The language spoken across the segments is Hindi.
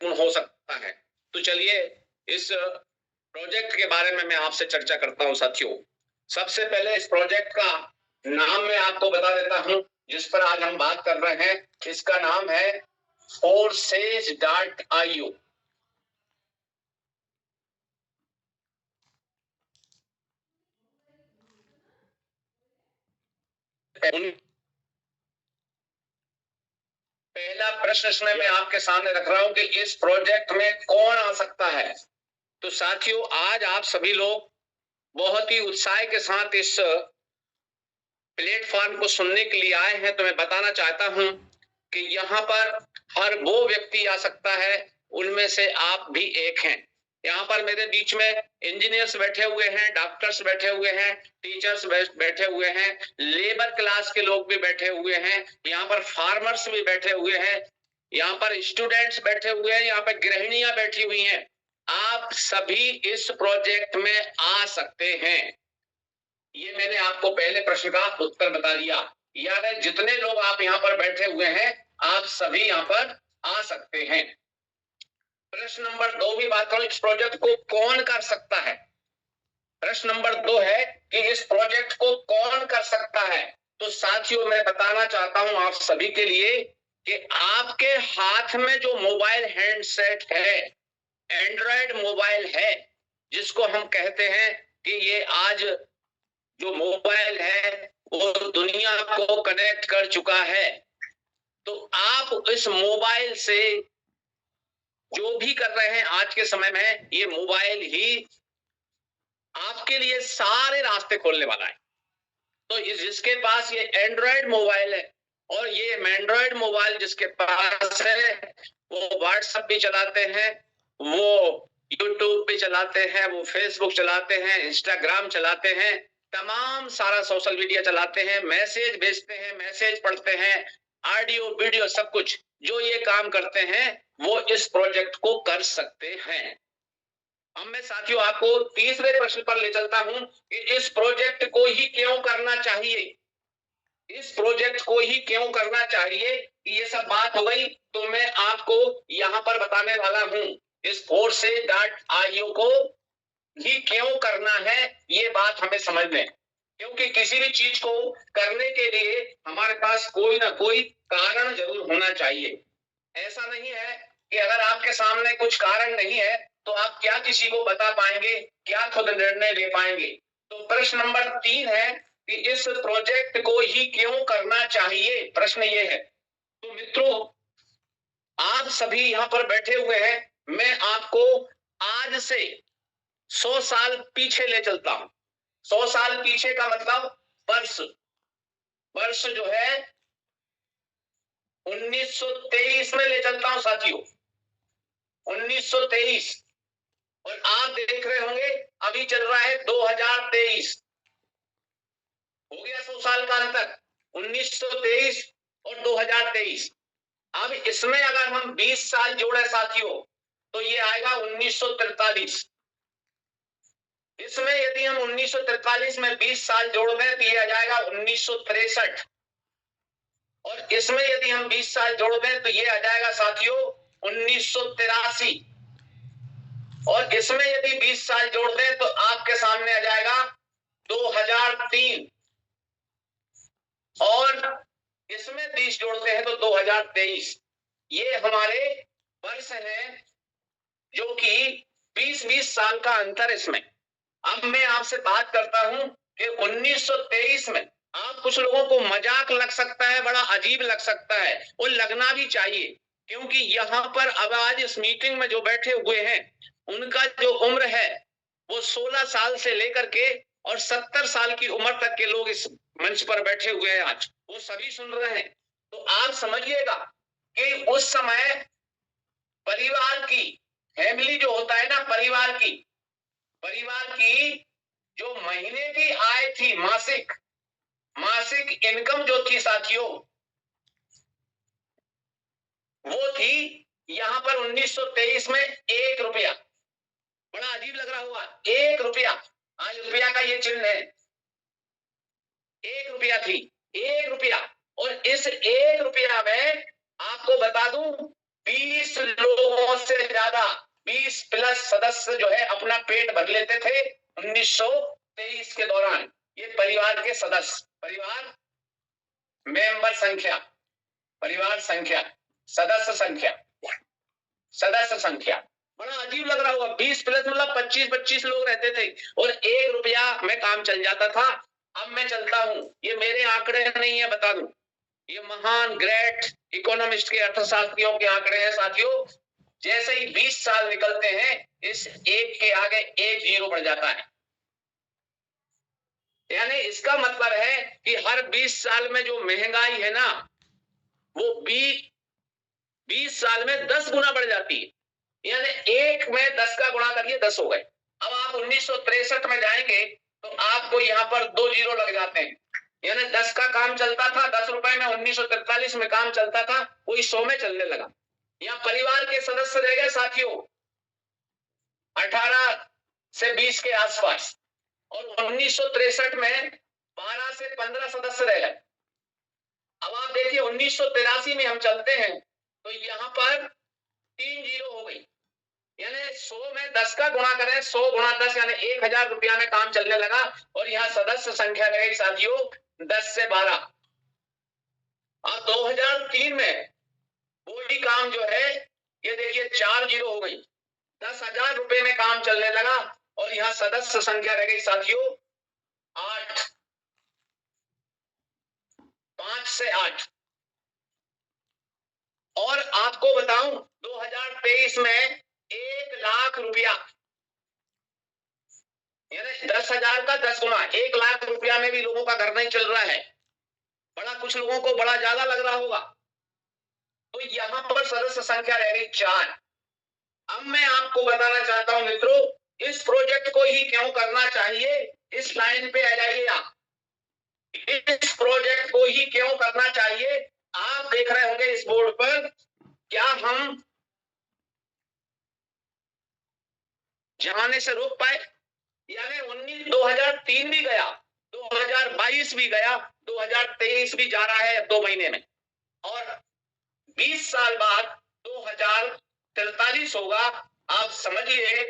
महत्वपूर्ण हो सकता है। तो चलिए इस प्रोजेक्ट के बारे में मैं आपसे चर्चा करता हूं साथियों। सबसे पहले इस प्रोजेक्ट का नाम मैं आपको बता देता हूं, जिस पर आज हम बात कर रहे हैं। इसका नाम है Forces.io। पहला प्रश्न इसमें मैं आपके सामने रख रहा हूं कि इस प्रोजेक्ट में कौन आ सकता है। तो साथियों, आज आप सभी लोग बहुत ही उत्साह के साथ इस प्लेटफॉर्म को सुनने के लिए आए हैं। तो मैं बताना चाहता हूं कि यहाँ पर हर वो व्यक्ति आ सकता है, उनमें से आप भी एक हैं। यहाँ पर मेरे बीच में इंजीनियर्स बैठे हुए हैं, डॉक्टर्स बैठे हुए हैं, टीचर्स बैठे हुए हैं, लेबर क्लास के लोग भी बैठे हुए हैं, यहाँ पर फार्मर्स भी बैठे हुए हैं, यहाँ पर स्टूडेंट्स बैठे हुए हैं, यहाँ पर गृहिणियां बैठी हुई हैं। आप सभी इस प्रोजेक्ट में आ सकते हैं। ये मैंने आपको पहले प्रश्न का उत्तर बता दिया। यानी जितने लोग आप यहाँ पर बैठे हुए हैं, आप सभी यहाँ पर आ सकते हैं। प्रश्न नंबर 2 की बात करूं, इस प्रोजेक्ट को कौन कर सकता है। प्रश्न नंबर 2 है कि इस प्रोजेक्ट को कौन कर सकता है। तो साथियों, मैं बताना चाहता हूं आप सभी के लिए कि आपके हाथ में जो मोबाइल हैंडसेट है, एंड्रॉयड मोबाइल है, जिसको हम कहते हैं कि ये आज जो मोबाइल है वो दुनिया को कनेक्ट कर चुका है। तो आप इस मोबाइल से जो भी कर रहे हैं आज के समय में, ये मोबाइल ही आपके लिए सारे रास्ते खोलने वाला है। तो जिसके पास ये एंड्रॉयड मोबाइल है, और ये एंड्रॉयड मोबाइल जिसके पास है, वो व्हाट्सएप भी चलाते हैं, वो यूट्यूब भी चलाते हैं, वो फेसबुक चलाते हैं, इंस्टाग्राम चलाते हैं, तमाम सारा सोशल मीडिया चलाते हैं, मैसेज भेजते हैं, मैसेज पढ़ते हैं, ऑडियो वीडियो सब कुछ जो ये काम करते हैं, वो इस प्रोजेक्ट को कर सकते हैं। अब मैं साथियों आपको तीसरे प्रश्न पर ले चलता हूं कि इस प्रोजेक्ट को ही क्यों करना चाहिए। इस प्रोजेक्ट को ही क्यों करना चाहिए, ये सब बात हो गई। तो मैं आपको यहां पर बताने वाला हूं, इस Forces.io को ही क्यों करना है, ये बात हमें समझ लें। क्योंकि किसी भी चीज को करने के लिए हमारे पास कोई ना कोई कारण जरूर होना चाहिए। ऐसा नहीं है कि अगर आपके सामने कुछ कारण नहीं है तो आप क्या किसी को बता पाएंगे, क्या खुद निर्णय ले पाएंगे। तो प्रश्न नंबर 3 है कि इस प्रोजेक्ट को ही क्यों करना चाहिए, प्रश्न ये है। तो मित्रों, आप सभी यहाँ पर बैठे हुए हैं, मैं आपको आज से 100 साल पीछे ले चलता हूं। 100 साल पीछे का मतलब वर्ष, वर्ष जो है 1923 में ले चलता हूं साथियों, 1923। और आप देख रहे होंगे अभी चल रहा है 2023। हो गया 100 साल का अंतर, 1923 और 2023। अब इसमें अगर हम 20 साल जोड़े साथियों, तो ये आएगा 1943। इसमें यदि हम 1943 में 20 साल जोड़ दें तो ये आ जाएगा 1963। और इसमें यदि हम 20 साल जोड़ दें तो ये आ जाएगा साथियों 1983। और इसमें यदि 20 साल जोड़ दें तो आपके सामने आ जाएगा 2003। और इसमें 20 जोड़ते हैं तो 2023। ये हमारे वर्ष हैं, जो कि 20-20 साल का अंतर इसमें। अब मैं आपसे बात करता हूं कि 1923 में आप कुछ लोगों को मजाक लग सकता है, बड़ा अजीब लग सकता है, वो लगना भी चाहिए, क्योंकि यहां पर अब आज इस मीटिंग में जो बैठे हुए हैं, उनका जो उम्र है वो 16 साल से लेकर के और 70 साल की उम्र तक के लोग इस मंच पर बैठे हुए हैं, आज वो सभी सुन रहे हैं। तो आप समझिएगा कि उस समय परिवार की, फैमिली जो होता है ना, परिवार की जो महीने की आय थी, मासिक इनकम जो थी साथियों, वो थी यहां पर 1923 में 1 रुपया। बड़ा अजीब लग रहा होगा, 1 रुपया। आज रुपया का ये चिन्ह है, 1 रुपया थी, 1 रुपया। और इस 1 रुपया में आपको बता दूं 20 लोगों से ज्यादा 20 प्लस सदस्य जो है अपना पेट भर लेते थे 1923 के दौरान। ये परिवार के सदस्य, परिवार मेंबर संख्या, परिवार संख्या, सदस्य संख्या, सदस्य संख्या। बड़ा अजीब लग रहा होगा, 20 प्लस मतलब 25-25 लोग रहते थे और 1 रुपया में काम चल जाता था। अब मैं चलता हूं, ये मेरे आंकड़े नहीं है, बता दूं, ये महान ग्रेट इकोनॉमिस्ट के, अर्थशास्त्रियों के आंकड़े हैं साथियों। जैसे ही 20 साल निकलते हैं, इस एक के आगे एक जीरो बढ़ जाता है। यानी इसका मतलब है कि हर 20 साल में जो महंगाई है ना, वो 20 साल में 10 गुना बढ़ जाती है। यानी एक में 10 का गुणा करिए, 10 हो गए। अब आप 1963 में जाएंगे तो आपको यहाँ पर 2 जीरो लग जाते हैं। यानी 10 का काम चलता था 10 रुपए में, 1943 में काम चलता था कोई 100 में चलने लगा। यहाँ परिवार के सदस्य रह गए साथियों 18 से 20 के आसपास, और 1963 में 12 से 15 सदस्य रह गए। अब आप देखिए 1983 में हम चलते हैं तो यहाँ पर 3 जीरो हो गई। यानी 100 में 10 का गुणा करें, 100 गुणा 10 यानी 1000 रुपया में काम चलने लगा। और यहाँ सदस्य संख्या रह गई साथियों 10 से 12। और 2003 में वही काम जो है, ये देखिए 4 जीरो हो गई, 10,000 रुपए में काम चलने लगा। और यहाँ सदस्य संख्या रह गई साथियों 8, 5 से 8। और आपको बताऊं 2023 में 1 लाख रुपया, यानी 10,000 का 10 गुना, 1 लाख रुपया में भी लोगों का घर नहीं चल रहा है। बड़ा, कुछ लोगों को बड़ा ज्यादा लग रहा होगा। तो यहां पर सदस्य संख्या रह गई 4। अब मैं आपको बताना चाहता हूं मित्रों, इस प्रोजेक्ट को ही क्यों करना चाहिए। इस लाइन पे आ जाइए आप, इस प्रोजेक्ट को ही क्यों करना चाहिए। आप देख रहे होंगे इस बोर्ड पर, क्या हम जाने से रोक पाए। यानी 2003 भी गया, 2022 भी गया, 2023 भी जा रहा है 2 महीने में, और 20 साल बाद 2043 होगा। आप समझिए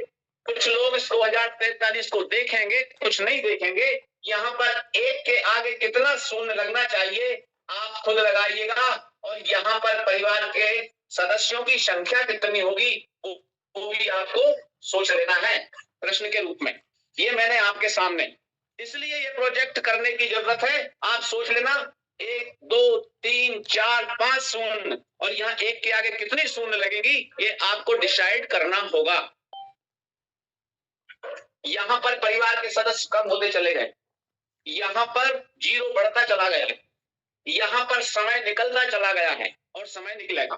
कुछ लोग इस 2043 को देखेंगे, कुछ नहीं देखेंगे। यहाँ पर एक के आगे कितना शून्य लगना चाहिए आप खुद लगाइएगा। और यहाँ पर परिवार के सदस्यों की संख्या कितनी होगी वो भी आपको सोच लेना है प्रश्न के रूप में। ये मैंने आपके सामने, इसलिए ये प्रोजेक्ट करने की जरूरत है। आप सोच लेना 1 2 3 4 5 शून्य, और यहाँ एक के आगे कितनी शून्य लगेगी ये आपको डिसाइड करना होगा। यहाँ पर परिवार के सदस्य कम होते चले गए, यहाँ पर जीरो बढ़ता चला गया है, यहाँ पर समय निकलता चला गया है और समय निकलेगा।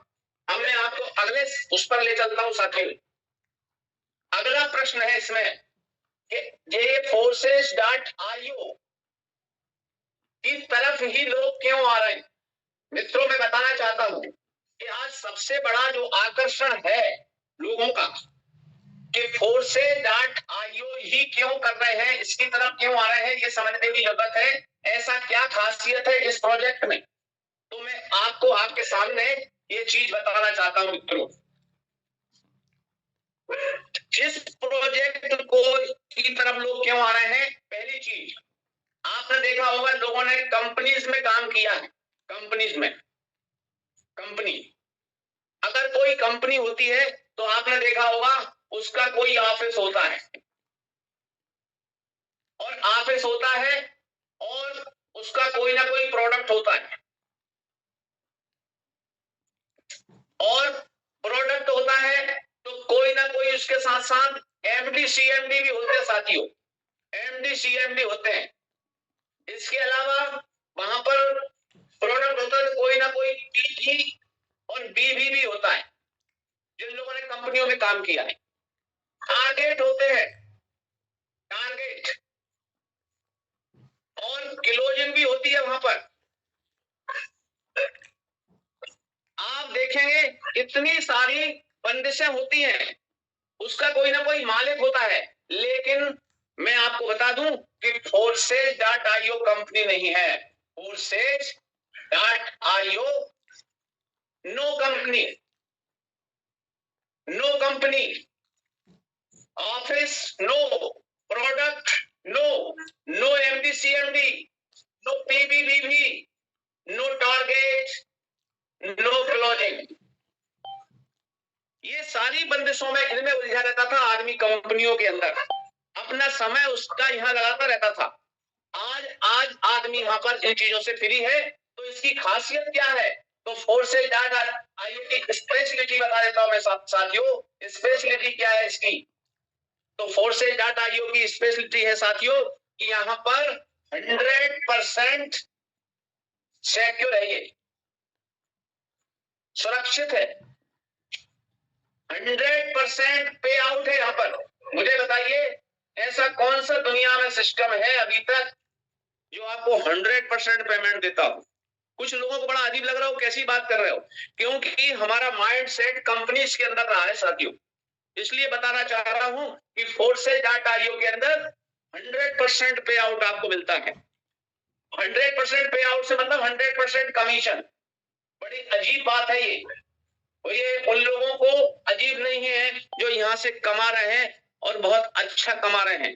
अब मैं आपको अगले उस पर ले चलता हूं साथियों। अगला प्रश्न है इसमें कि ये forces.io की तरफ ही लोग क्यों आ रहे हैं। मित्रों मैं बताना चाहता हूं कि आज सबसे बड़ा जो आकर्षण है लोगों का कि forces.io ही क्यों कर रहे हैं, इसकी तरफ क्यों आ रहे हैं, ये समझने की जरूरत है। ऐसा क्या खासियत है इस प्रोजेक्ट में, तो मैं आपको आपके सामने ये चीज बताना चाहता हूं मित्रों। जिस प्रोजेक्ट को की तरफ लोग क्यों आ रहे हैं, पहली चीज आपने देखा होगा लोगों ने कंपनीज में काम किया है। कंपनीज में, कंपनी, अगर कोई कंपनी होती है तो आपने देखा होगा उसका कोई ऑफिस होता है, और ऑफिस होता है और उसका कोई ना कोई प्रोडक्ट होता है, और प्रोडक्ट होता है तो कोई ना कोई उसके साथ साथ एमडी सीएमडी भी होते हैं साथियों, एमडी सीएमडी होते हैं। इसके अलावा वहां पर प्रोडक्ट होता है तो कोई ना कोई पीजी और बीवी भी होता है जिन लोगों ने कंपनियों में काम किया है। टारगेट होते हैं, टारगेट, और क्लोजिंग भी होती है वहां पर। आप देखेंगे इतनी सारी बंदिशें होती हैं, उसका कोई ना कोई मालिक होता है। लेकिन मैं आपको बता दूं कि forces.io कंपनी नहीं है, forces.io no company, no company, office no, product no, no MD CMD, no PBBV, no target, no closing. ये सारी बंदिशों में इनमें उलझा रहता था आदमी कंपनियों के अंदर, अपना समय उसका यहाँ लगाता रहता था। आज आदमी यहाँ पर इन चीजों से फ्री है। तो इसकी खासियत क्या है? तो फोर्सेज डाटा आईओ की स्पेशलिटी बता देता हूं मैं साथियों। स्पेशलिटी क्या है इसकी? तो फोर्सेज डाटा आईओ की स्पेशलिटी है साथियों कि यहाँ पर 100% सिक्योर है, ये सुरक्षित है, 100% पे आउट है। यहाँ पर मुझे बताइए ऐसा कौन सा दुनिया में सिस्टम है अभी तक जो आपको 100% पेमेंट देता हो? कुछ लोगों को बड़ा अजीब लग रहा हो, कैसी बात कर रहे हो, क्योंकि हमारा माइंड सेट कंपनीज के अंदर रहा है साथियों। इसलिए बताना चाह रहा हूं कि फोर्सेज डाटा आईओ के अंदर 100% पे आउट आपको मिलता है। 100% पे आउट से मतलब 100% कमीशन। बड़ी अजीब बात है ये। और ये उन लोगों को अजीब नहीं है जो यहां से कमा रहे हैं और बहुत अच्छा कमा रहे हैं,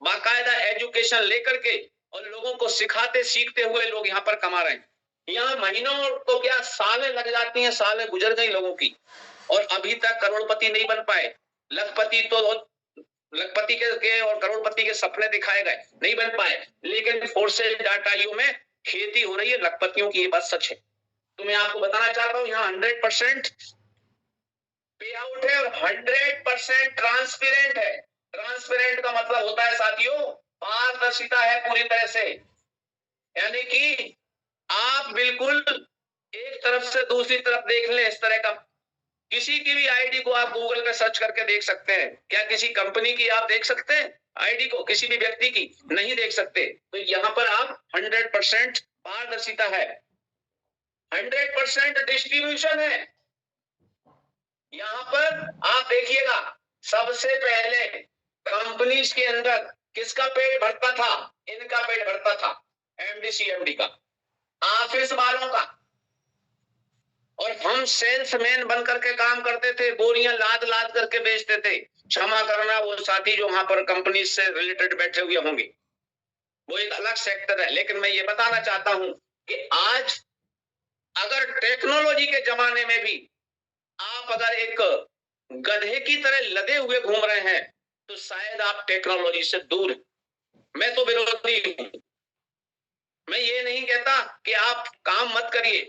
बाकायदा एजुकेशन लेकर के और लोगों को सिखाते सीखते हुए लोग यहाँ पर कमा रहे हैं। यहाँ महीनों तो क्या सालें लग जाती हैं, सालें गुजर गई लोगों की और अभी तक करोड़पति नहीं बन पाए। लखपति के और करोड़पति के सपने दिखाए गए, नहीं बन पाए। लेकिन फोर्सेज डाटा आईओ में खेती हो रही है लखपतियों की, ये बात सच है। तो मैं आपको बताना चाहता हूं यहाँ 100% पे आउट है और 100% ट्रांसपेरेंट है। ट्रांसपेरेंट का मतलब होता है साथियों पारदर्शिता है पूरी तरह से, यानी कि आप बिल्कुल एक तरफ से दूसरी तरफ देख लें। इस तरह का किसी की भी आईडी को आप गूगल पे सर्च करके देख सकते हैं। क्या किसी कंपनी की आप देख सकते हैं आईडी को? किसी भी व्यक्ति की नहीं देख सकते। तो यहाँ पर आप 100% पारदर्शिता है, 100% डिस्ट्रीब्यूशन है। यहाँ पर आप देखिएगा सबसे पहले कंपनीज के अंदर किसका पेट भरता था? इनका पेट भरता था, एमडी सीएमडी का, ऑफिस वालों का। और हम सेल्समैन बन करके काम करते थे, बोरियां लाद लाद करके बेचते थे। क्षमा करना वो साथी जो वहां पर कंपनी से रिलेटेड बैठे हुए होंगे, वो एक अलग सेक्टर है। लेकिन मैं ये बताना चाहता हूं कि आज अगर टेक्नोलॉजी के जमाने में भी आप अगर एक गधे की तरह लदे हुए घूम रहे हैं तो शायद आप टेक्नोलॉजी से दूर हैं। मैं तो विरोधी हूं। मैं ये नहीं कहता कि आप काम मत करिए,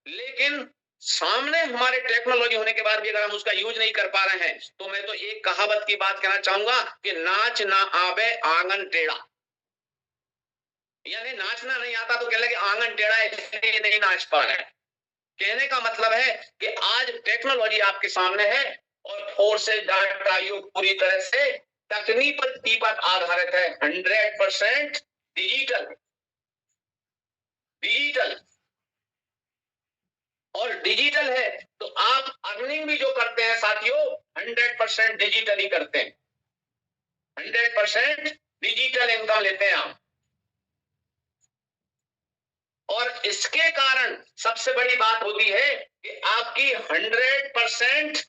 लेकिन सामने हमारे टेक्नोलॉजी होने के बाद भी अगर हम उसका यूज नहीं कर पा रहे हैं तो मैं तो एक कहावत की बात कहना चाहूंगा कि नाच ना आवे आंगन टेढ़ा। यानी नाचना नहीं आता तो कह लगे आंगन टेढ़ा है इसलिए नहीं नाच पा रहे हैं। कहने का मतलब है कि आज टेक्नोलॉजी आपके सामने है और फोर्सेज डाटा आईओ पूरी तरह से तकनीकी पर आधारित है, 100% डिजिटल। डिजिटल और डिजिटल है तो आप अर्निंग भी जो करते हैं साथियों 100% डिजिटल ही करते हैं, 100% डिजिटल इनकम लेते हैं आप। और इसके कारण सबसे बड़ी बात होती है कि आपकी 100%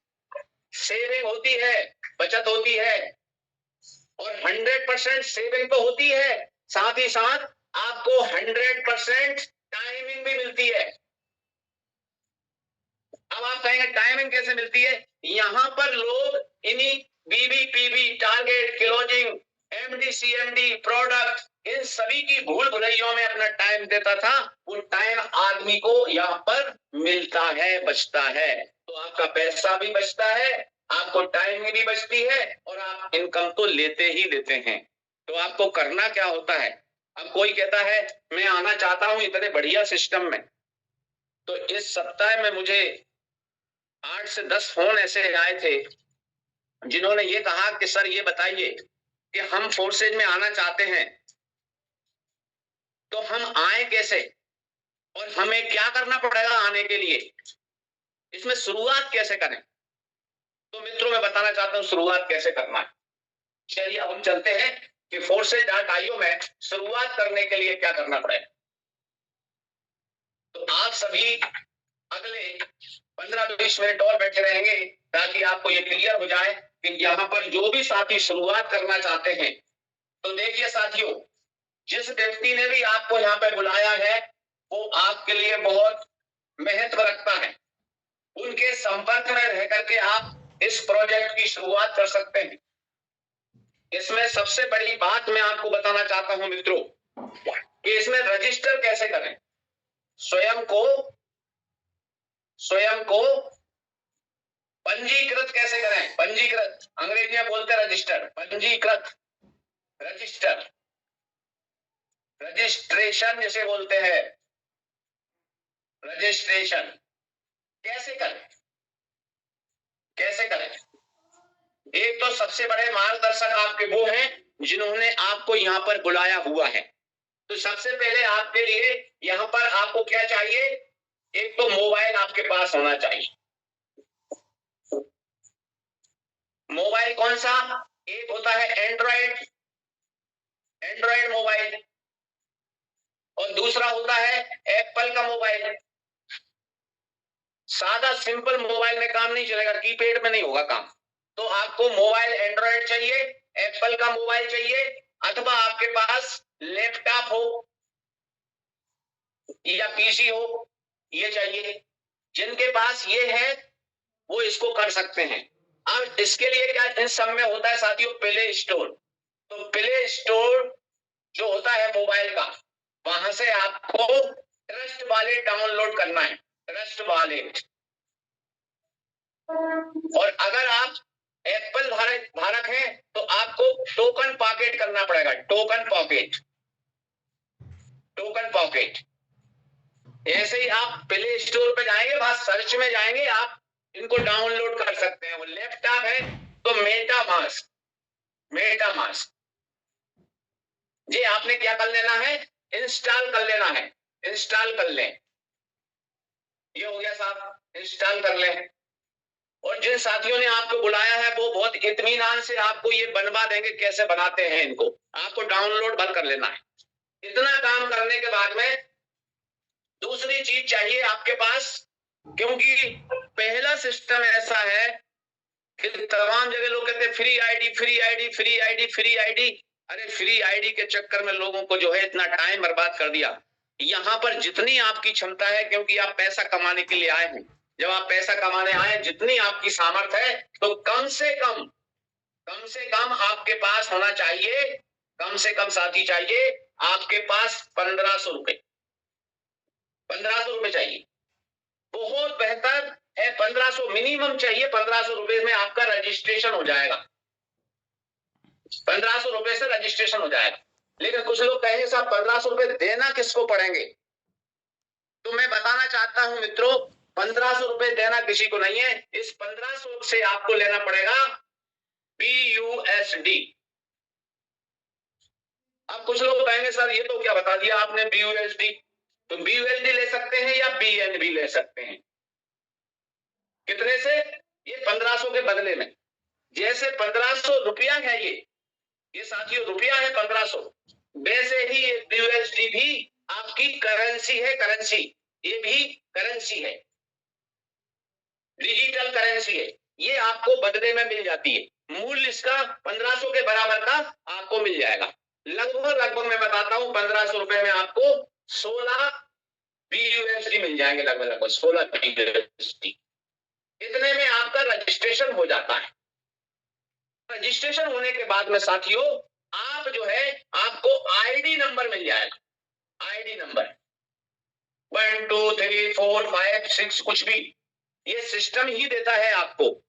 सेविंग होती है, बचत होती है। और 100% सेविंग तो होती है, साथ ही साथ आपको 100% टाइमिंग भी मिलती है। अब आप कहेंगे टाइमिंग कैसे मिलती है? यहां पर लोग इन्हीं BBPB, target, closing, MD CMD, product, इन सभी की भूल भुलैयों में अपना टाइम देता था। वो टाइम आदमी को यहाँ पर मिलता है, बचता है। तो आपका पैसा भी बचता है, आपको टाइम भी बचती है और आप इनकम तो लेते ही लेते हैं। तो आपको करना क्या होता है? अब कोई कहता है मैं आना चाहता हूं इतने बढ़िया सिस्टम में, तो इस सप्ताह में मुझे 8 से 10 फोन ऐसे आए थे जिन्होंने ये कहा कि सर ये बताइए कि हम फोर्सेज में आना चाहते हैं तो हम आए कैसे और हमें क्या करना पड़ेगा आने के लिए, इसमें शुरुआत कैसे करें? तो मित्रों मैं बताना चाहता हूं शुरुआत कैसे करना है। चलिए अब हम चलते हैं कि फोर्सेज डाटा आईओ में शुरुआत करने के लिए क्या करना पड़ेगा। तो आप सभी अगले 15-20 मिनट और बैठे रहेंगे ताकि आपको ये क्लियर हो जाए कि यहाँ पर जो भी साथी शुरुआत करना चाहते हैं, तो देखिए साथियों, जिस व्यक्ति ने भी आपको यहाँ पे बुलाया है वो आपके लिए बहुत महत्व रखता है। उनके संपर्क में रह करके आप इस प्रोजेक्ट की शुरुआत कर सकते हैं। इसमें सबसे बड़ी बात मैं आपको बताना चाहता हूं मित्रों कि इसमें रजिस्टर कैसे करें, स्वयं को पंजीकृत कैसे करें। पंजीकृत अंग्रेजी में बोलते हैं रजिस्टर, पंजीकृत, रजिस्ट्रेशन जिसे बोलते हैं, रजिस्ट्रेशन कैसे करें। एक तो सबसे बड़े मार्गदर्शक आपके वो हैं जिन्होंने आपको यहाँ पर बुलाया हुआ है। तो सबसे पहले आपके लिए यहाँ पर आपको क्या चाहिए, एक तो मोबाइल आपके पास होना चाहिए। मोबाइल कौन सा, एक होता है एंड्रॉइड मोबाइल और दूसरा होता है एप्पल का मोबाइल। सादा सिंपल मोबाइल में काम नहीं चलेगा, कीपैड में नहीं होगा काम। तो आपको मोबाइल एंड्रॉइड चाहिए, एप्पल का मोबाइल चाहिए, अथवा आपके पास लैपटॉप हो या पीसी हो, ये चाहिए। जिनके पास ये है वो इसको कर सकते हैं। अब इसके लिए क्या इन सब में होता है साथियों, प्ले स्टोर। तो प्ले स्टोर जो होता है मोबाइल का, वहां से आपको ट्रस्ट वॉलेट डाउनलोड करना है, ट्रस्ट वॉलेट। और अगर आप एप्पल धारक हैं तो आपको टोकन पॉकेट करना पड़ेगा, टोकन पॉकेट। ऐसे ही आप प्ले स्टोर पे जाएंगे, वहां सर्च में जाएंगे, आप इनको डाउनलोड कर सकते हैं। वो लैपटॉप है तो मेटामास्क जी आपने क्या कर लेना है, इंस्टॉल कर लेना है, इंस्टॉल कर लें। ये हो गया साहब, इंस्टॉल कर लें। और जिन साथियों ने आपको बुलाया है वो बहुत इत्मीनान से आपको ये बनवा देंगे, कैसे बनाते हैं इनको, आपको डाउनलोड भर कर लेना है। इतना काम करने के बाद में दूसरी चीज चाहिए आपके पास, क्योंकि पहला सिस्टम ऐसा है कि तमाम जगह लोग कहते हैं फ्री आईडी। अरे फ्री आईडी के चक्कर में लोगों को जो है इतना टाइम बर्बाद कर दिया। यहाँ पर जितनी आपकी क्षमता है, क्योंकि आप पैसा कमाने के लिए आए हैं, जब आप पैसा कमाने आए, जितनी आपकी सामर्थ्य है, तो कम से कम आपके पास होना चाहिए, कम से कम साथी चाहिए आपके पास 1500 रुपए, 1500 रुपए चाहिए। बहुत बेहतर है, 1500 मिनिमम चाहिए। 1500 रुपए में आपका रजिस्ट्रेशन हो जाएगा, 1500 रुपए से रजिस्ट्रेशन हो जाएगा। लेकिन कुछ लोग कहेंगे साहब 1500 रुपए देना किसको पड़ेंगे, तो मैं बताना चाहता हूं मित्रों, 1500 रुपए देना किसी को नहीं है। इस 1500 से आपको लेना पड़ेगा BUSD। अब कुछ लोग कहेंगे सर ये तो क्या बता दिया आपने BUSD, तो BUSD ले सकते हैं या BNB ले सकते हैं। कितने से, ये 1500 के बदले में। जैसे 1500 रुपया है, ये साथियों रुपया है 1500, वैसे ही ये BUSD भी आपकी करेंसी है, करेंसी, ये भी करेंसी है, डिजिटल करेंसी है। ये आपको बदले में मिल जाती है, मूल्य इसका 1500 के बराबर का आपको मिल जाएगा। लगभग मैं बताता हूं 1500 रुपए में आपको 16 BUSD मिल जाएंगे, लगभग 16 BUSD। इतने में आपका रजिस्ट्रेशन हो जाता है। रजिस्ट्रेशन होने के बाद में साथियों आप जो है आपको आईडी नंबर मिल जाएगा, आईडी नंबर 1 2 3 4 5 6 कुछ भी, ये सिस्टम ही देता है आपको।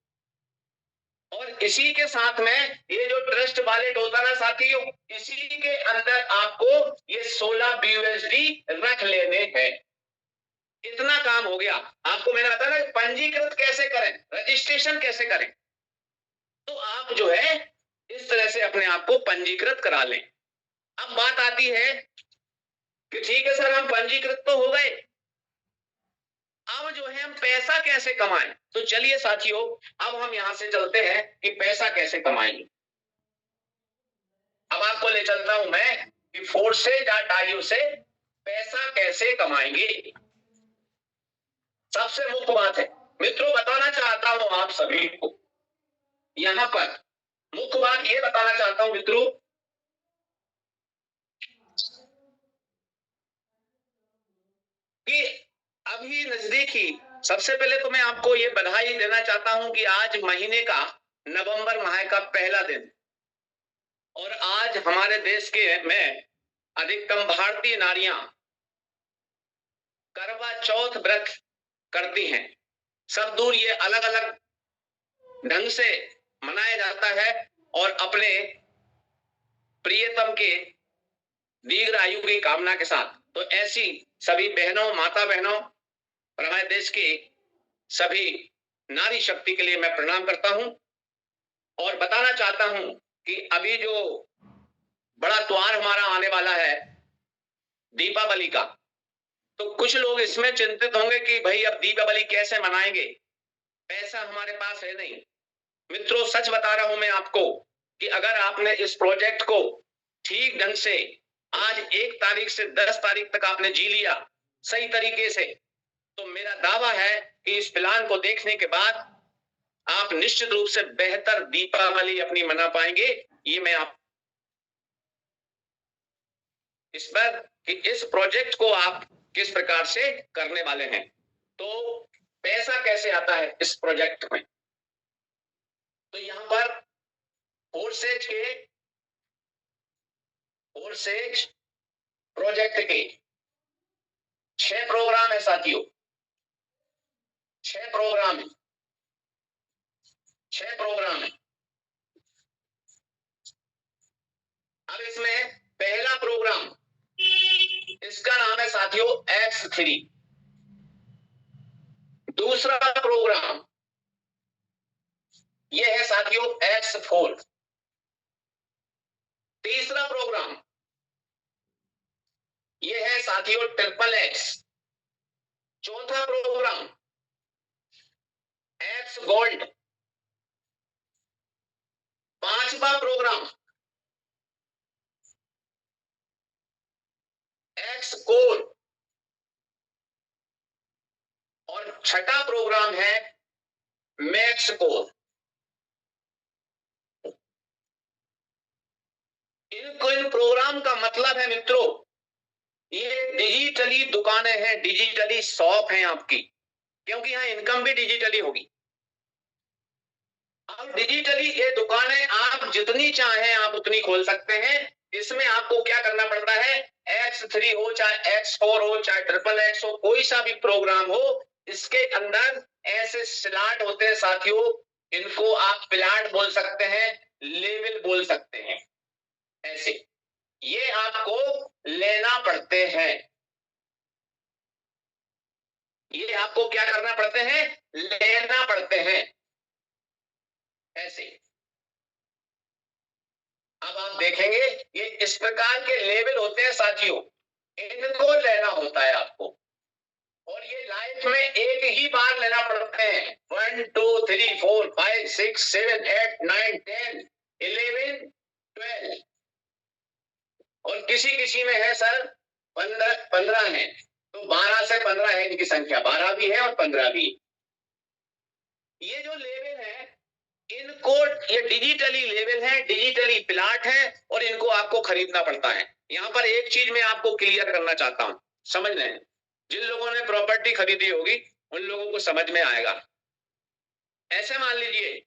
और इसी के साथ में ये जो ट्रस्ट वॉलेट होता है ना साथियों, इसी के अंदर आपको ये 16 BUSD रख लेने हैं। इतना काम हो गया। आपको मैंने बताया ना पंजीकृत कैसे करें, रजिस्ट्रेशन कैसे करें, तो आप जो है इस तरह से अपने आप को पंजीकृत करा लें। अब बात आती है कि ठीक है सर हम पंजीकृत तो हो गए, अब जो है हम पैसा कैसे कमाएं। तो चलिए साथियों अब हम यहां से चलते हैं कि पैसा कैसे कमाएंगे। अब आपको ले चलता हूं मैं कि force.io से पैसा कैसे कमाएंगे। सबसे मुख्य बात है मित्रों बताना चाहता हूं आप सभी को, यहां पर मुख्य बात ये बताना चाहता हूं मित्रों कि अभी नजदीक ही, सबसे पहले तो मैं आपको ये बधाई देना चाहता हूं कि आज महीने का, नवंबर माह का पहला दिन, और आज हमारे देश के में अधिकतम भारतीय नारियां करवा चौथ व्रत करती हैं। सब दूर ये अलग अलग ढंग से मनाया जाता है और अपने प्रियतम के दीर्घ आयु की कामना के साथ। तो ऐसी सभी बहनों, माता बहनों और हमारे देश के सभी नारी शक्ति के लिए मैं प्रणाम करता हूं और बताना चाहता हूं कि अभी जो बड़ा त्योहार हमारा आने वाला है दीपावली का, तो कुछ लोग इसमें चिंतित होंगे कि भाई अब दीपावली कैसे मनाएंगे, पैसा हमारे पास है नहीं। मित्रों सच बता रहा हूं मैं आपको कि अगर आपने इस प्रोजेक्ट को ठीक ढंग से आज 1 तारीख से 10 तारीख तक आपने जी लिया सही तरीके से, तो मेरा दावा है कि इस प्लान को देखने के बाद आप निश्चित रूप से बेहतर दीपावली अपनी मना पाएंगे। ये मैं आप इस पर कि इस प्रोजेक्ट को आप किस प्रकार से करने वाले हैं। तो पैसा कैसे आता है इस प्रोजेक्ट में, तो यहां पर फोर्सेज प्रोजेक्ट के 6 प्रोग्राम है साथियों, 6 प्रोग्राम है, 6 प्रोग्राम है। अब इसमें पहला प्रोग्राम, इसका नाम है साथियों X3। दूसरा प्रोग्राम ये है साथियों X4। तीसरा प्रोग्राम ये है साथियों XXX। चौथा प्रोग्राम X गोल्ड। पांचवा प्रोग्राम X कोर और छठा प्रोग्राम है मैक्स कोर। इन प्रोग्राम का मतलब है मित्रों, ये डिजिटली दुकानें हैं, डिजिटली शॉप हैं आपकी, क्योंकि यहां इनकम भी डिजिटली होगी। अब डिजिटली ये दुकानें आप जितनी चाहें आप उतनी खोल सकते हैं। इसमें आपको क्या करना पड़ता है, X3 हो चाहे X4 हो चाहे XXX हो, कोई सा भी प्रोग्राम हो, इसके अंदर ऐसे स्लॉट होते हैं साथियों, इनको आप प्लाट बोल सकते हैं, लेवल बोल सकते हैं। ऐसे ये आपको लेना पड़ते हैं, ये आपको क्या करना पड़ते हैं, लेना पड़ते हैं ऐसे। अब आप देखेंगे ये इस प्रकार के लेवल होते हैं साथियों, इनको लेना होता है आपको, और ये लाइफ में एक ही बार लेना पड़ते हैं। 1 2 3 4 5 6 7 8 9 10 11 12, और किसी किसी में है सर 15 है, तो 12 से 15 है इनकी संख्या, 12 भी है और 15 भी। ये जो लेवल है इनको, ये डिजिटली लेवल है, डिजिटली प्लाट है, और इनको आपको खरीदना पड़ता है। यहां पर एक चीज मैं आपको क्लियर करना चाहता हूं, समझ लें, जिन लोगों ने प्रॉपर्टी खरीदी होगी उन लोगों को समझ में आएगा। ऐसे मान लीजिए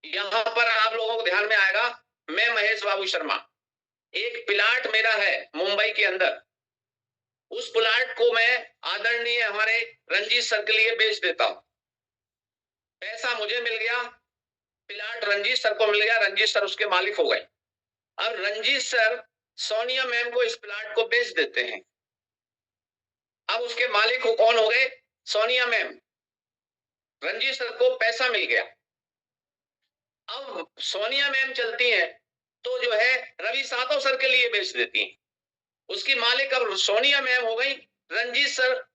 यहां पर आप लोगों को ध्यान में आएगा, मैं महेश बाबू शर्मा, एक प्लाट मेरा है मुंबई के अंदर, उस प्लाट को मैं आदरणीय हमारे रंजीत सर के लिए बेच देता हूं, पैसा मुझे मिल गया, प्लाट रंजीत सर को मिल गया, रंजीत सर उसके मालिक हो गए। अब रंजीत सर सोनिया मैम को इस प्लाट को बेच देते हैं, अब उसके मालिक कौन हो गए, सोनिया मैम। रंजीत सर को पैसा मिल गया, अब सोनिया मैम चलती हैं तो जो है रवि सातव सर के लिए बेच देती हैं, उसकी मालिक अब सोनिया मैम हो गई। रंजीत सर,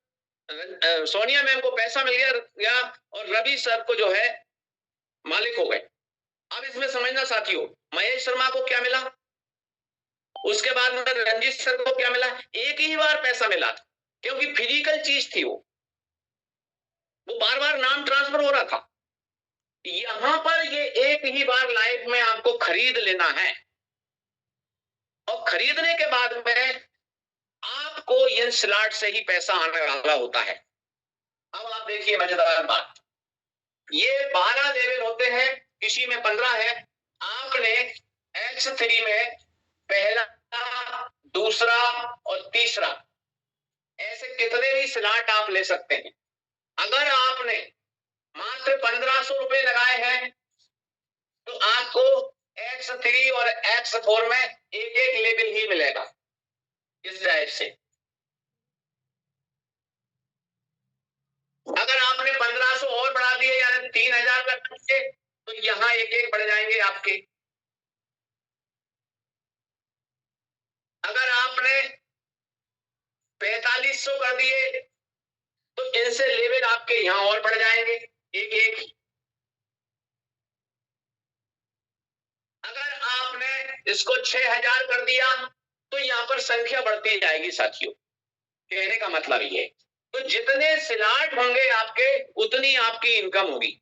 सोनिया मैम को पैसा मिल गया और रवि सर को जो है मालिक हो गए। अब इसमें समझना साथियों, महेश शर्मा को क्या मिला, उसके बाद में रंजीत सर को क्या मिला, एक ही बार पैसा मिला, क्योंकि फिजिकल चीज थी वो। वो बार बार नाम ट्रांसफर हो रहा था। यहां पर ये एक ही बार लाइफ में आपको खरीद लेना है, और खरीदने के बाद में आपको इन स्लॉट से ही पैसा आने वाला होता है। अब आप देखिए मजेदार बात, ये 12 लेवल होते हैं, किसी में 15 है। आपने X3 में पहला, दूसरा और तीसरा, ऐसे कितने भी स्लॉट आप ले सकते हैं। अगर आपने मात्र 1500 रुपए लगाए हैं तो आपको X3 और X4 में एक एक लेवल ही मिलेगा इस टाइप से। अगर आपने 1500 और बढ़ा दिए यानी 3000 कर दिए तो यहां एक एक बढ़ जाएंगे आपके। अगर आपने 4500 कर दिए तो इनसे लेवल आपके यहां और बढ़ जाएंगे एक एक। अगर आपने इसको 6000 कर दिया तो यहां पर संख्या बढ़ती जाएगी साथियों। कहने का मतलब ये, तो जितने स्लॉट होंगे आपके उतनी आपकी इनकम होगी।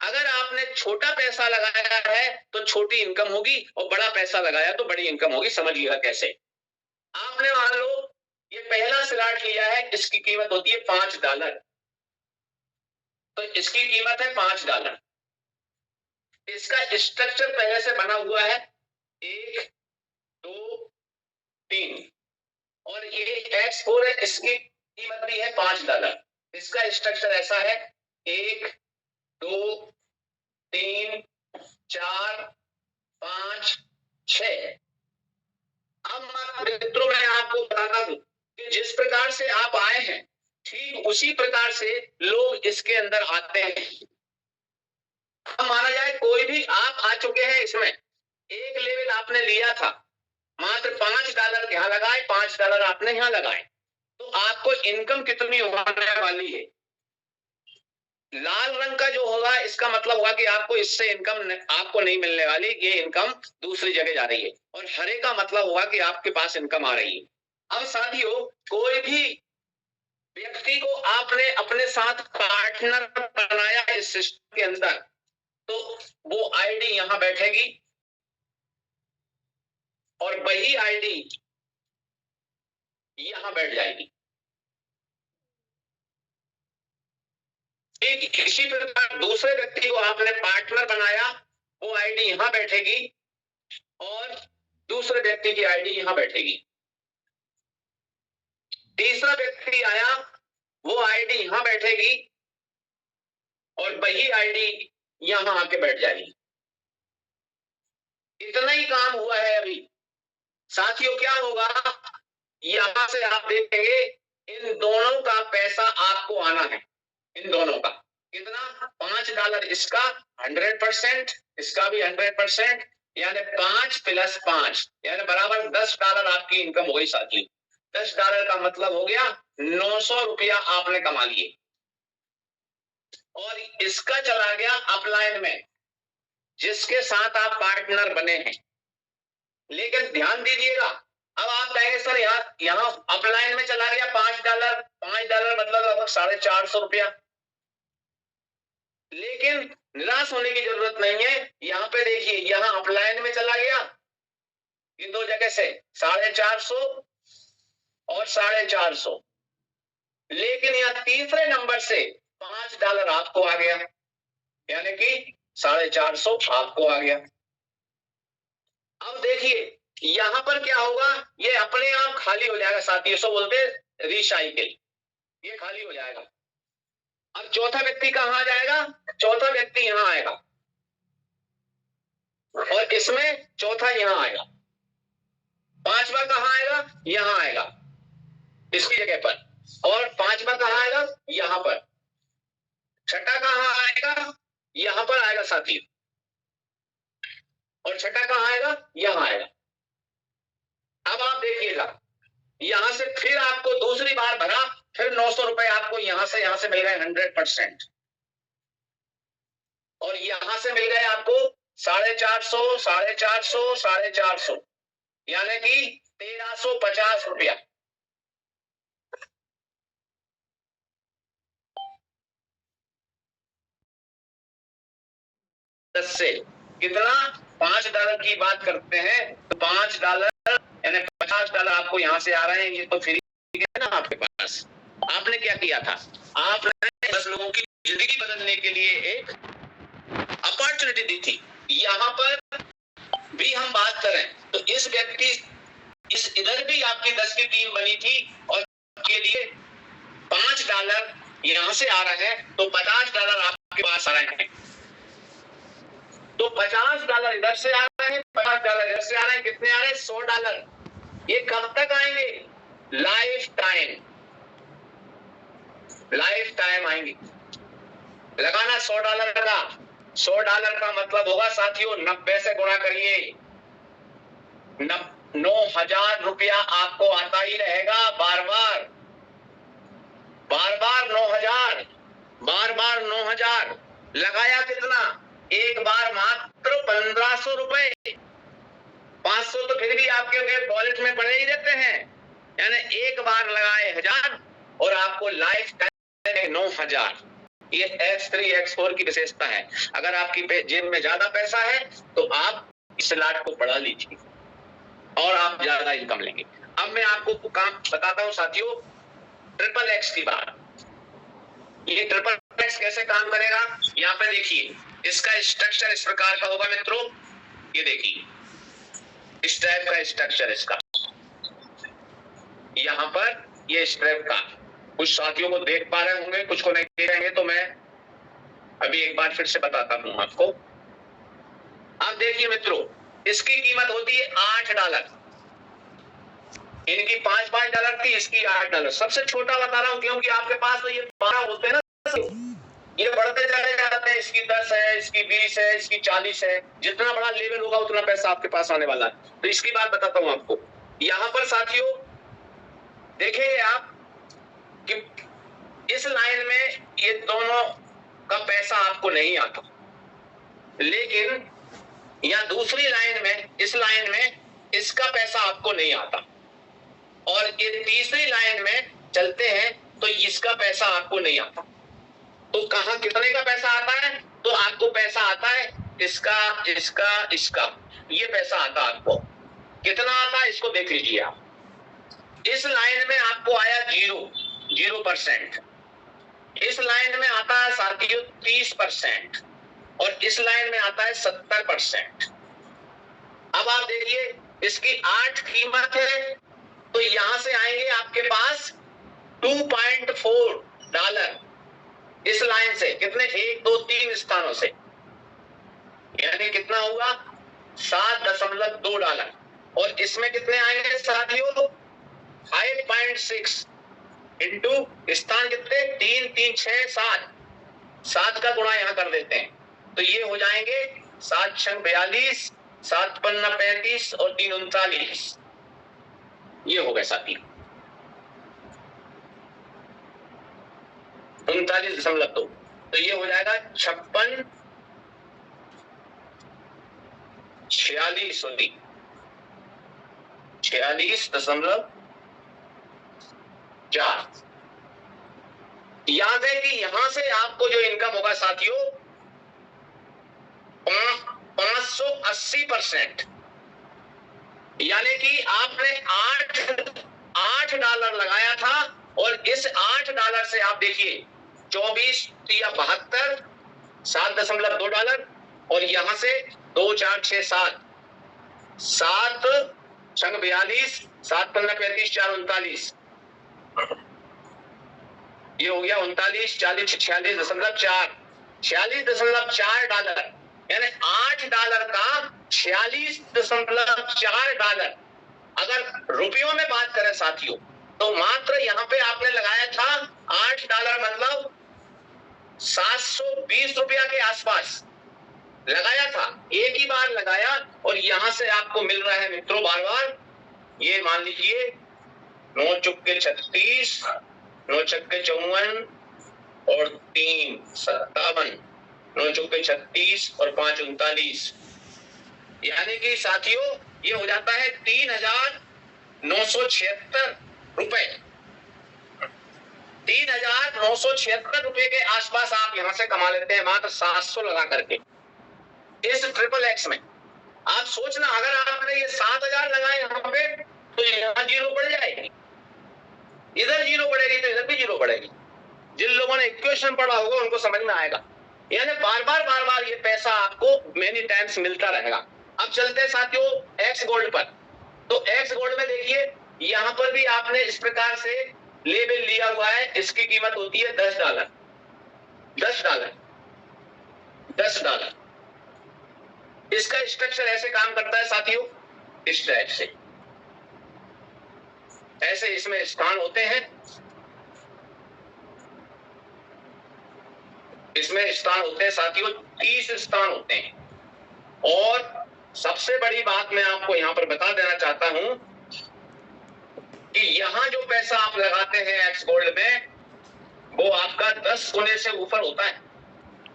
अगर आपने छोटा पैसा लगाया है तो छोटी इनकम होगी, और बड़ा पैसा लगाया तो बड़ी इनकम होगी। समझिएगा कैसे। आपने मान लो ये पहला स्लॉट लिया है, इसकी कीमत होती है $5, तो इसकी कीमत है $5। इसका स्ट्रक्चर पहले से बना हुआ है 1 2 3, और ये X4 है, इसकी कीमत भी है $5। इसका स्ट्रक्चर ऐसा है 1 2 3 4 5 6। अब मित्रों मैं आपको बताता हूं कि जिस प्रकार से आप आए हैं ठीक उसी प्रकार से लोग इसके अंदर आते हैं। अब माना जाए कोई भी आप आ चुके हैं इसमें, एक लेवल आपने लिया था, मात्र $5 यहां लगाए, $5 आपने यहां लगाए, तो आपको इनकम कितनी होने वाली है। लाल रंग का जो होगा इसका मतलब होगा कि आपको इससे इनकम आपको नहीं मिलने वाली, ये इनकम दूसरी जगह जा रही है। और हरे का मतलब होगा कि आपके पास इनकम आ रही है। अब साथियों कोई भी व्यक्ति को आपने अपने साथ पार्टनर बनाया इस सिस्टम के अंदर, तो वो आईडी यहां बैठेगी और वही आईडी यहां बैठ जाएगी। ठीक इसी प्रकार दूसरे व्यक्ति को आपने पार्टनर बनाया, वो आईडी यहां बैठेगी और दूसरे व्यक्ति की आईडी यहां बैठेगी। तीसरा व्यक्ति आया, वो आईडी यहां बैठेगी और वही आईडी यहां आके बैठ जाएगी। इतना ही काम हुआ है अभी। साथियों क्या होगा, यहां से आप देखेंगे इन दोनों का पैसा आपको आना है। इन दोनों का कितना, $5 इसका 100%, इसका भी 100%, यानी 5 + 5 यानी बराबर $10 आपकी इनकम हो गई साथियों। $10 का मतलब हो गया 900 रुपया आपने कमा लिए। और इसका चला गया अपलाइन में, जिसके साथ आप पार्टनर बने हैं। लेकिन ध्यान दीजिएगा, अब आप कहेंगे सर यहाँ अपलाइन में चला गया $5, $5 मतलब लगभग 450 रुपया। लेकिन निराश होने की जरूरत नहीं है। यहाँ पे देखिए, यहाँ अपलाइन में चला गया इन दो जगह से 450 और 450, लेकिन यहाँ तीसरे नंबर से $5 आपको आ गया, यानी कि 450 आपको आ गया। अब देखिए यहां पर क्या होगा, ये अपने आप खाली हो जाएगा साथियों, सो बोलते रिसाइकिल, ये खाली हो जाएगा। अब चौथा व्यक्ति कहां आ जाएगा, चौथा व्यक्ति यहां आएगा और इसमें चौथा यहां आएगा। पांचवा कहां आएगा, यहां आएगा इसकी जगह पर, और पांचवा कहां आएगा, यहां पर। छठा कहां आएगा, यहां पर आएगा साथी, और छठा कहां आएगा, यहां आएगा। अब आप देखिएगा, यहां से फिर आपको दूसरी बार भरा, फिर 900 रुपए आपको यहां से मिल गए 100%, और यहां से मिल गए आपको 450, 450, 450, यानी कि 1350 रुपया। 10 से कितना $5 की बात करते हैं तो $5 यानी $50 आपको यहाँ से आ रहे हैं, ये तो फ्री है ना आपके पास। आपने क्या किया था, आपने 10 लोगों की जिंदगी बदलने के लिए एक अपॉर्चुनिटी दी थी। यहाँ पर भी हम बात करें तो इस व्यक्ति इस इधर भी आपकी 10 की टीम बनी थी और के लिए $5 यहाँ से आ रहे हैं तो $50 आपके पास आ रहे हैं। तो $50 इधर से आ रहे हैं, $50 इधर से आ रहे हैं, कितने आ रहे हैं? $100। ये कब तक आएंगे? लाइफ टाइम आएंगे। लगाना $100 का। $100 का मतलब होगा साथियों 90 से गुणा करिए, 9,000 रुपया आपको आता ही रहेगा बार बार 9,000, बार 9,000। लगाया कितना? एक बार मात्र 1,500 रुपए। 500 तो फिर भी आपके वॉलेट में पड़े ही रहते हैं, यानी एक बार लगाए 1,000 और आपको लाइफ टाइम 9,000। ये X3 X4 की विशेषता है। अगर आपकी जेब में ज्यादा पैसा है तो आप इस लाट को बढ़ा लीजिए और आप ज्यादा इनकम लेंगे। अब मैं आपको काम बताता हूं साथियों, XXX की बात। ये XXX कैसे काम करेगा, यहाँ पे देखिए, इसका स्ट्रक्चर इस प्रकार का होगा मित्रों। ये देखिए इस टाइप का स्ट्रक्चर इसका, यहाँ पर ये इस टाइप का। कुछ साथियों को देख पा रहे होंगे, कुछ को नहीं देख रहे हैं, तो मैं अभी एक बार फिर से बताता हूं आपको। अब देखिए मित्रों, इसकी कीमत होती है $8। इनकी $5 थी, इसकी $8। सबसे छोटा बता रहा हूं क्योंकि आपके पास तो ये 12 होते हैं ना, ये बढ़ते चले जाते हैं। इसकी 10 है, इसकी 20 है, इसकी 40 है। जितना बड़ा लेवल होगा उतना पैसा आपके पास आने वाला है। तो इसकी बात बताता हूं आपको। यहां पर साथियों देखेंगे आप कि इस लाइन में ये दोनों का पैसा आपको नहीं आता, लेकिन या दूसरी लाइन में, इस लाइन में इसका पैसा आपको नहीं आता, और ये तीसरी लाइन में चलते हैं तो इसका पैसा आपको नहीं आता। तो कहां कितने का पैसा आता है? तो आपको पैसा आता है इसका, इसका, इसका, ये पैसा आता है आपको। कितना आता है इसको देख लीजिए आप। इस लाइन में आपको आया 0%। इस लाइन में आता है साथियों 30% और इस लाइन में आता है 70%। अब आप देखिए इसकी 8 कीमत है तो यहां से आएंगे आपके पास $2.4 इस लाइन से। कितने? 1, 2, 3 स्थानों से, यानी कितना होगा? $7.2। और इसमें कितने आएंगे साथियों? 5.6 इंटू स्थान कितने? 3, 3, 6, 7। 7 का गुणा यहां कर देते हैं तो ये हो जाएंगे 7 6 42, 7 5 35 और 3 39। ये हो गए साथी 39.2। तो ये हो जाएगा 56 46 46.4। याद है कि यहां से आपको जो इनकम होगा साथियों 580%, यानी कि आपने $8 लगाया था और इस $8 से आप देखिए 24 या 72, $7.2 और यहां से 2 4 6 7 7 6 42, 7 15 35 4 39। ये हो गया 39 40 46.4 $46.4, यानी $8 का $46.4। अगर रुपयों में बात करें साथियों तो मात्र यहाँ पे आपने लगाया था $8, मतलब 720 रुपया के आसपास लगाया था। एक ही बार लगाया और यहां से आपको मिल रहा है मित्रों बार बार। ये मान लीजिए 9 चुक्के 36, 9 चक्के 54 और 3 57, 9 चुक्के 36 और 5 39, यानी कि साथियों ये हो जाता है 3,976 रुपए। 3,976 रुपए के आसपास आप यहां से कमा लेते हैं मात्र 700 लगा करके। इस ट्रिपल एक्स में। आप सोचना, अगर आपने ये 7,000 लगाए यहाँ पे तो यहाँ 0 पड़ जाएगी, इधर 0 पड़ेगी तो इधर भी 0 पड़ेगी। जिन लोगों ने इक्वेशन पढ़ा होगा उनको समझ में आएगा। यानी बार बार ये पैसा आपको मेनी टाइम्स मिलता रहेगा। अब चलते हैं साथियों एक्स गोल्ड पर। तो एक्स गोल्ड में देखिए यहां पर भी आपने इस प्रकार से लेबल लिया हुआ है। इसकी कीमत होती है $10, $10। इसका स्ट्रक्चर ऐसे काम करता है साथियों, इस टाइप से। ऐसे इसमें स्थान होते हैं, इसमें स्थान होते हैं साथियों, 30 स्थान होते हैं। और सबसे बड़ी बात मैं आपको यहां पर बता देना चाहता हूं कि यहां जो पैसा आप लगाते हैं एक्स गोल्ड में, वो आपका 10 गुने से ऊपर होता है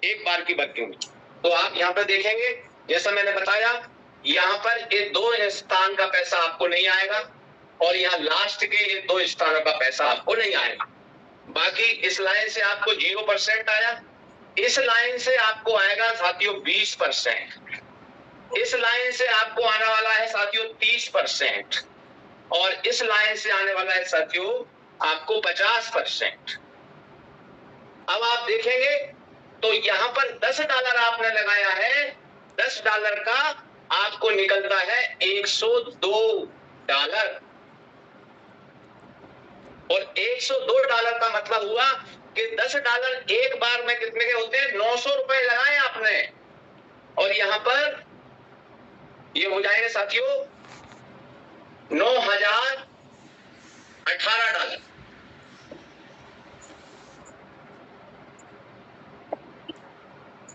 एक बार की वर्किंग में। तो आप यहां पर देखेंगे, जैसा मैंने बताया, यहां पर ये 2 स्थान का पैसा आपको नहीं आएगा और यहाँ लास्ट के ये 2 स्थानों का पैसा आपको नहीं आएगा। बाकी इस लाइन से आपको 0% आया, इस लाइन से आपको आएगा साथियों 20%, इस लाइन से आपको आने वाला है साथियों 30%, और इस लाइन से आने वाला है साथियों आपको 50%। अब आप देखेंगे तो यहां पर $10 आपने लगाया है, $10 का आपको निकलता है $102। और $102 का मतलब हुआ कि $10 एक बार में कितने के होते हैं, 900 रुपए लगाए आपने, और यहां पर ये हो जाएंगे साथियों $9,018।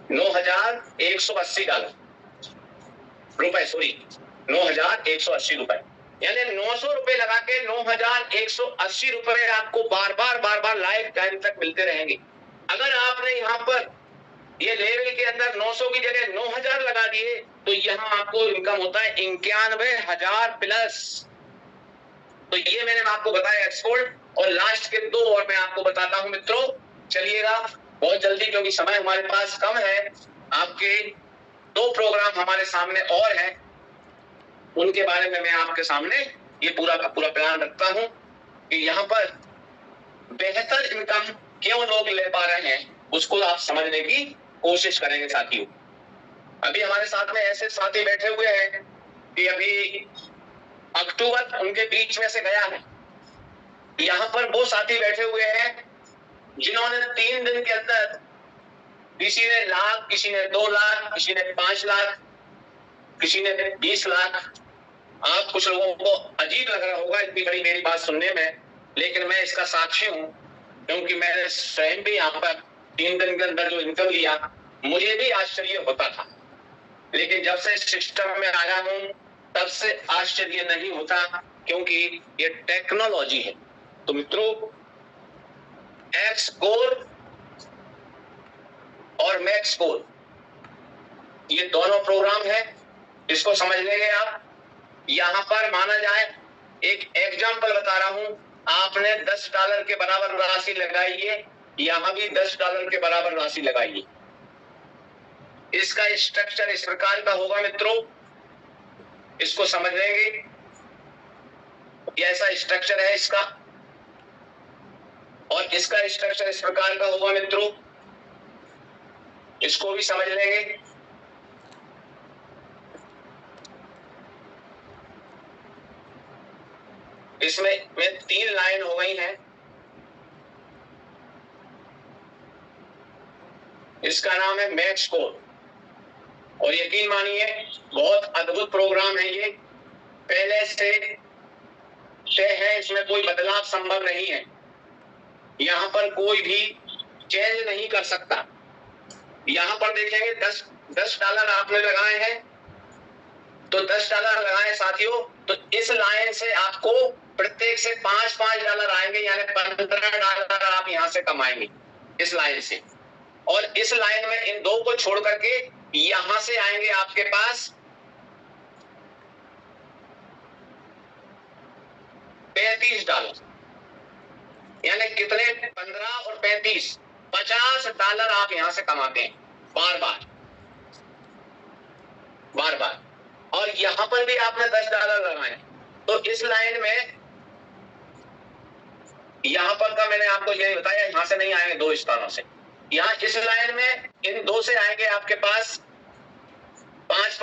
$9,180 रुपए, सॉरी $9,180। यानी 900 रुपए लगा के 9,180 रुपए आपको बार बार लाइफ टाइम तक मिलते रहेंगे। अगर आपने यहाँ पर ये लेवल के अंदर 900 की जगह 9,000 लगा दिए तो यहाँ आपको इनकम होता है 91,000 प्लस। तो ये मैंने आपको बताया एक्सपोर्ट, और लास्ट के 2 और मैं आपको बताता हूं मित्रों। चलिएगा बहुत जल्दी, क्योंकि समय हमारे पास कम है। आपके 2 प्रोग्राम हमारे सामने और हैं, उनके बारे में मैं आपके सामने ये पूरा का पूरा प्लान रखता हूं कि यहाँ पर बेहतर इनकम क्यों लोग ले पा रहे हैं, उसको आप समझने की कोशिश करेंगे साथियों। अभी हमारे साथ में ऐसे साथी बैठे हुए हैं कि अभी अक्टूबर उनके बीच में से गया है। यहाँ पर वो साथी बैठे हुए हैं जिन्होंने 3 दिन के अंदर, किसी ने लाख, किसी ने 2 लाख, किसी ने 5 लाख, किसी ने 20 लाख। आप कुछ लोगों को अजीब लग रहा होगा इतनी बड़ी मेरी बात सुनने में, लेकिन मैं इसका साक्षी हूं, क्योंकि मैंने स्वयं भी यहाँ पर 3 दिन के अंदर जो इनकम लिया, मुझे भी आश्चर्य होता था। लेकिन जब से सिस्टम में आया हूं तब से आश्चर्य नहीं होता, क्योंकि ये टेक्नोलॉजी है। तो मित्रों, एक्स गोल्ड और मैक्स गोल्ड ये दोनों प्रोग्राम है, इसको समझ लेंगे आप। यहां पर माना जाए, एक एग्जांपल बता रहा हूं, आपने $10 के बराबर राशि लगाई है, यहां भी $10 के बराबर राशि लगाइए। इसका स्ट्रक्चर इस प्रकार का होगा मित्रों, इसको समझ लेंगे। ऐसा स्ट्रक्चर है इसका, और इसका स्ट्रक्चर इस प्रकार का होगा मित्रों, इसको भी समझ लेंगे। इसमें 3 लाइन हो गई हैं। इसका नाम है मैक्स कोड, और यकीन मानिए बहुत अद्भुत प्रोग्राम है ये, पहले से तय है, इसमें कोई बदलाव संभव नहीं है, यहां पर कोई भी चेंज नहीं कर सकता। यहां पर देखेंगे $10 आपने लगाए हैं, तो $10 लगाए साथियों, तो इस लाइन से आपको प्रत्येक से $5 आएंगे, यानी $15 आप यहां से कमाएंगे इस लाइन से। और इस लाइन में इन 2 को छोड़ करके यहां से आएंगे आपके पास $35, यानी कितने, 15 और 35, $50 आप यहां से कमाते हैं बार बार। यहाँ पर भी आपने $10 लगाए, तो इस लाइन में यहाँ पर का मैंने आपको यही बताया, यहाँ से नहीं आएंगे 2 स्थानों से, यहाँ इस लाइन में इन 2 से आएंगे आपके पास $5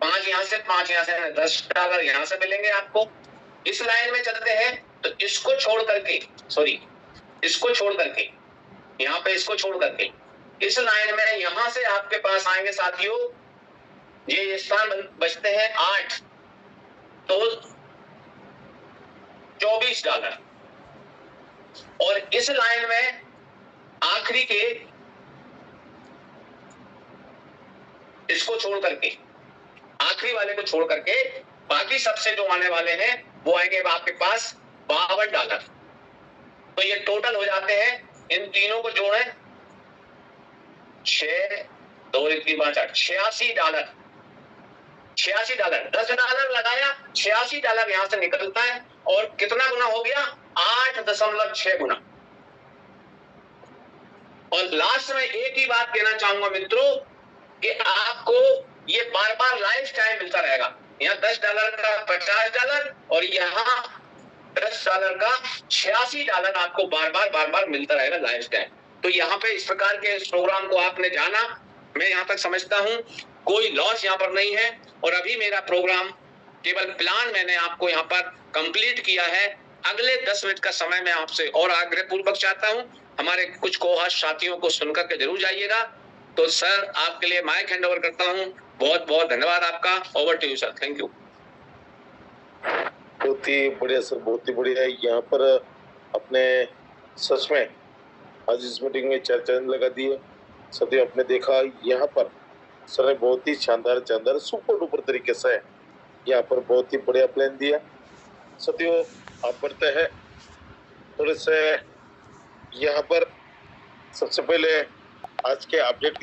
5 यहाँ से, 5 यहाँ से, $10 यहाँ से मिलेंगे आपको। इस लाइन में चलते हैं तो इसको छोड़ करके, सॉरी इसको छोड़ करके, यहाँ पे इसको छोड़ करके इस लाइन में यहां से आपके पास आएंगे साथियों, ये स्थान बचते हैं 8, तो $24। और इस लाइन में आखिरी के इसको छोड़ करके, आखिरी वाले को छोड़ करके बाकी सबसे जो आने वाले हैं वो आएंगे आपके पास $52। तो ये टोटल हो जाते हैं, इन तीनों को जोड़ें, 6 2 1 3 5 8 $86। $86 $10 लगाया, $86 यहां से निकलता है, और कितना गुना हो गया? 8.6 गुना। और लास्ट में एक ही बात कहना चाहूंगा मित्रों कि आपको ये बार बार लाइफ टाइम मिलता रहेगा। यहाँ $10 का $50 और यहाँ $10 का $86 आपको बार बार मिलता रहेगा लाइफ टाइम। तो यहाँ पे इस प्रकार के इस प्रोग्राम को आपने जाना, मैं यहाँ तक समझता हूँ कोई लॉस यहाँ पर नहीं है। और अभी मेरा प्रोग्राम केवल प्लान मैंने आपको यहाँ पर कंप्लीट किया है। अगले 10 मिनट का समय मैं आपसे और आग्रह पूर्वक चाहता हूँ, हमारे कुछ को-होस्ट साथियों को सुनकर के जरूर जाइएगा। तो सर आपके लिए माइक हैंड ओवर करता हूँ। बहुत बहुत धन्यवाद आपका। Over to you sir. Thank you. बहुत ही बढ़िया सर, बहुत ही बढ़िया। यहाँ पर अपने सच में आज इस मीटिंग में चर्चा लगा दी है। सभी आपने देखा यहाँ पर सर ने बहुत ही शानदार सुपर डुपर तरीके से यहाँ पर बहुत ही बढ़िया प्लान दिया। सतियों आप बढ़ते हैं थोड़े से यहाँ पर। सबसे पहले आज के अपडेट